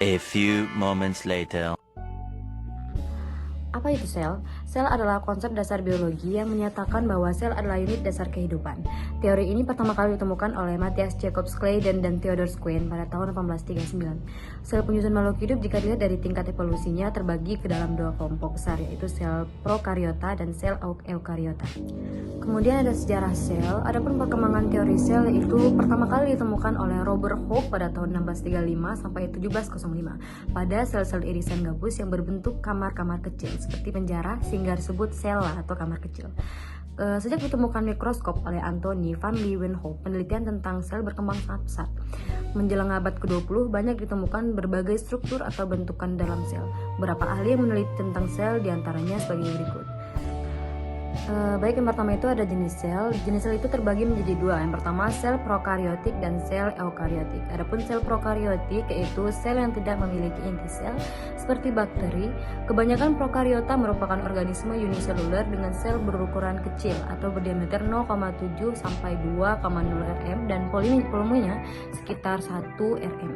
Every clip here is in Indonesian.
A few moments later. Apa itu sel? Sel adalah konsep dasar biologi yang menyatakan bahwa sel adalah unit dasar kehidupan. Teori ini pertama kali ditemukan oleh Matthias Jacobs Claydon dan Theodor Schwann pada tahun 1839. Sel penyusun makhluk hidup jika dilihat dari tingkat evolusinya terbagi ke dalam dua kelompok besar, yaitu sel prokariota dan sel eukariota. Kemudian ada sejarah sel. Adapun perkembangan teori sel itu pertama kali ditemukan oleh Robert Hooke pada tahun 1635 sampai 1705 pada sel-sel irisan gabus yang berbentuk kamar-kamar kecil seperti penjara, sehingga disebut sela atau kamar kecil. Sejak ditemukan mikroskop oleh Anthony van Leeuwenhoek, penelitian tentang sel berkembang sangat pesat. Menjelang abad ke-20, banyak ditemukan berbagai struktur atau bentukan dalam sel. Beberapa ahli yang meneliti tentang sel diantaranya sebagai berikut. Baik, yang pertama itu ada jenis sel. Jenis sel itu terbagi menjadi dua. Yang pertama sel prokariotik dan sel eukariotik. Adapun sel prokariotik yaitu sel yang tidak memiliki inti sel seperti bakteri. Kebanyakan prokariota merupakan organisme uniseluler dengan sel berukuran kecil atau berdiameter 0,7 sampai 2,0 rm dan volumenya sekitar 1 rm.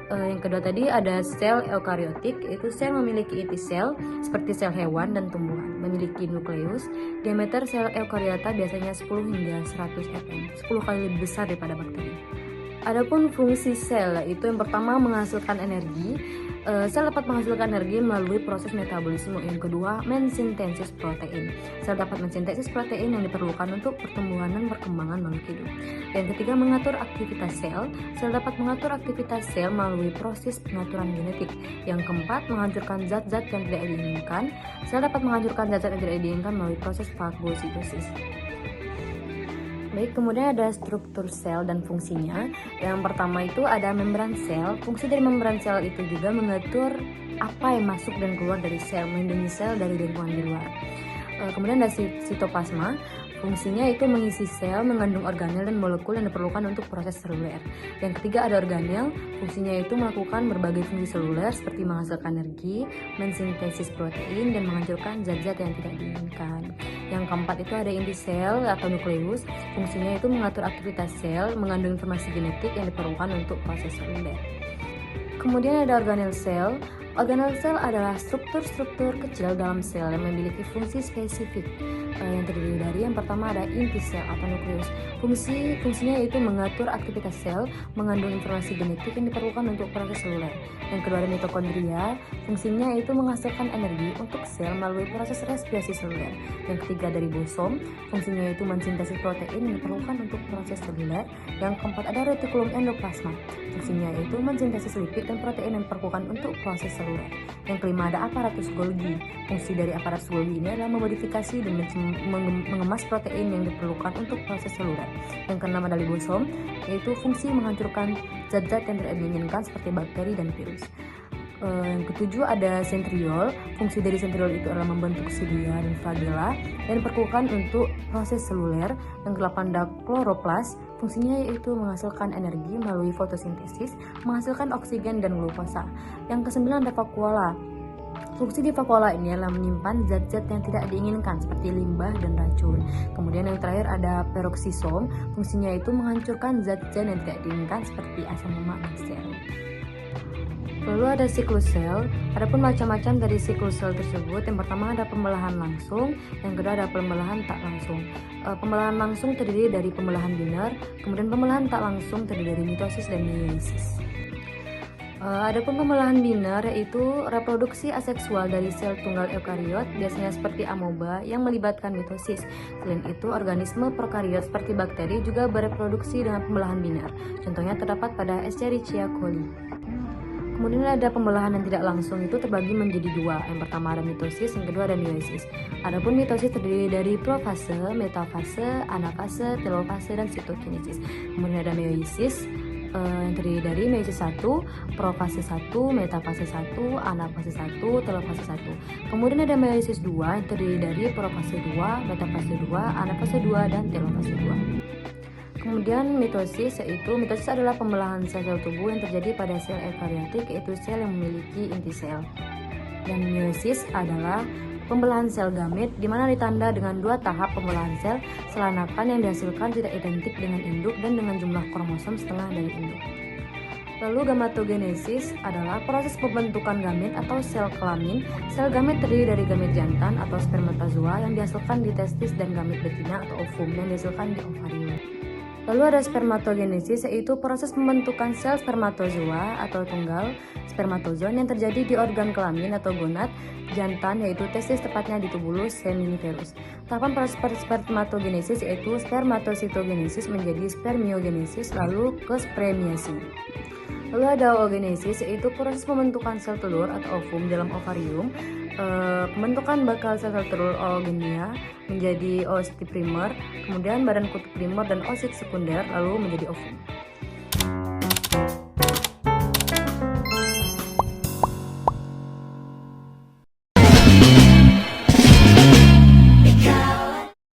Yang kedua tadi ada sel eukariotik, yaitu sel memiliki inti sel seperti sel hewan dan tumbuhan, memiliki nukleus. Diameter sel eukariota biasanya 10 hingga 100 rm, 10 kali lebih besar daripada bakteri. Adapun fungsi sel, yaitu yang pertama menghasilkan energi. Sel dapat menghasilkan energi melalui proses metabolisme. Yang kedua, mensintesis protein. Sel dapat mensintesis protein yang diperlukan untuk pertumbuhan dan perkembangan makhluk hidup. Yang ketiga, mengatur aktivitas sel. Sel dapat mengatur aktivitas sel melalui proses pengaturan genetik. Yang keempat, menghancurkan zat-zat yang tidak diinginkan. Sel dapat menghancurkan zat-zat yang tidak diinginkan melalui proses fagositosis. Baik, kemudian ada struktur sel dan fungsinya. Yang pertama itu ada membran sel. Fungsi dari membran sel itu juga mengatur apa yang masuk dan keluar dari sel, melindungi sel dari lingkungan di luar. Kemudian ada sitoplasma. Fungsinya itu mengisi sel, mengandung organel dan molekul yang diperlukan untuk proses seluler. Yang ketiga ada organel. Fungsinya itu melakukan berbagai fungsi seluler seperti menghasilkan energi, mensintesis protein, dan menghancurkan zat-zat yang tidak diinginkan. Yang keempat itu ada inti sel atau nukleus. Fungsinya itu mengatur aktivitas sel, mengandung informasi genetik yang diperlukan untuk proses seluler. Kemudian ada organel sel. Organel sel adalah struktur-struktur kecil dalam sel yang memiliki fungsi spesifik yang terdiri dari yang pertama ada inti sel atau nukleus. Fungsinya yaitu mengatur aktivitas sel, mengandung informasi genetik yang diperlukan untuk proses seluler. Yang kedua ada mitokondria. Fungsinya yaitu menghasilkan energi untuk sel melalui proses respirasi seluler. Yang ketiga dari bosom. Fungsinya yaitu mensintesis protein yang diperlukan untuk proses seluler. Yang keempat ada retikulum endoplasma. Fungsinya yaitu mensintesis lipid dan protein yang diperlukan untuk proses seluler. Yang kelima ada aparatus Golgi. Fungsi dari aparatus Golgi ini adalah memodifikasi dan mengemas protein yang diperlukan untuk proses seluler. Yang keenam ada libosom, yaitu fungsi menghancurkan zat-zat yang tidak diinginkan seperti bakteri dan virus. Yang ketujuh ada sentriol. Fungsi dari sentriol itu adalah membentuk silia dan flagella yang diperlukan untuk proses seluler. Yang kedelapan ada kloroplas. Fungsinya yaitu menghasilkan energi melalui fotosintesis, menghasilkan oksigen dan glukosa. Yang kesembilan ada vakuola. Fungsi di vakuola ini adalah menyimpan zat-zat yang tidak diinginkan seperti limbah dan racun. Kemudian yang terakhir ada peroksisom. Fungsinya itu menghancurkan zat-zat yang tidak diinginkan seperti asam lemak dan serum. Lalu ada siklus sel. Adapun macam-macam dari siklus sel tersebut, yang pertama ada pembelahan langsung, yang kedua ada pembelahan tak langsung. Pembelahan langsung terdiri dari pembelahan biner, kemudian pembelahan tak langsung terdiri dari mitosis dan meiosis. Adapun pembelahan biner yaitu reproduksi aseksual dari sel tunggal eukariot, biasanya seperti amoeba yang melibatkan mitosis. Selain itu, organisme prokariot seperti bakteri juga bereproduksi dengan pembelahan biner. Contohnya terdapat pada Escherichia coli. Kemudian ada pembelahan yang tidak langsung, itu terbagi menjadi dua. Yang pertama ada mitosis, yang kedua ada meiosis. Adapun mitosis terdiri dari profase, metafase, anafase, telofase, dan sitokinesis. Kemudian ada meiosis yang terdiri dari meiosis 1, profase 1, metafase 1, anafase 1, telofase 1. Kemudian ada meiosis 2 yang terdiri dari profase 2, metafase 2, anafase 2, dan telofase 2. Kemudian mitosis adalah pembelahan sel-sel tubuh yang terjadi pada sel eukariotik, yaitu sel yang memiliki inti sel. Dan meiosis adalah pembelahan sel gamet, di mana ditanda dengan dua tahap pembelahan sel. Sel anakan yang dihasilkan tidak identik dengan induk dan dengan jumlah kromosom setengah dari induk. Lalu gametogenesis adalah proses pembentukan gamet atau sel kelamin. Sel gamet terdiri dari gamet jantan atau spermatozoa yang dihasilkan di testis dan gamet betina atau ovum yang dihasilkan di ovarium. Lalu ada spermatogenesis, yaitu proses pembentukan sel spermatozoa atau tunggal spermatozoon yang terjadi di organ kelamin atau gonad jantan, yaitu testis, tepatnya di tubulus seminiferus. Tahapan proses spermatogenesis yaitu spermatositogenesis menjadi spermiogenesis, lalu ke spremiasi. Lalu ada oogenesis, yaitu proses pembentukan sel telur atau ovum dalam ovarium. Pembentukan bakal sel telur oogenia menjadi oosit primer, kemudian badan kutub primer dan oosit sekunder, lalu menjadi ovum.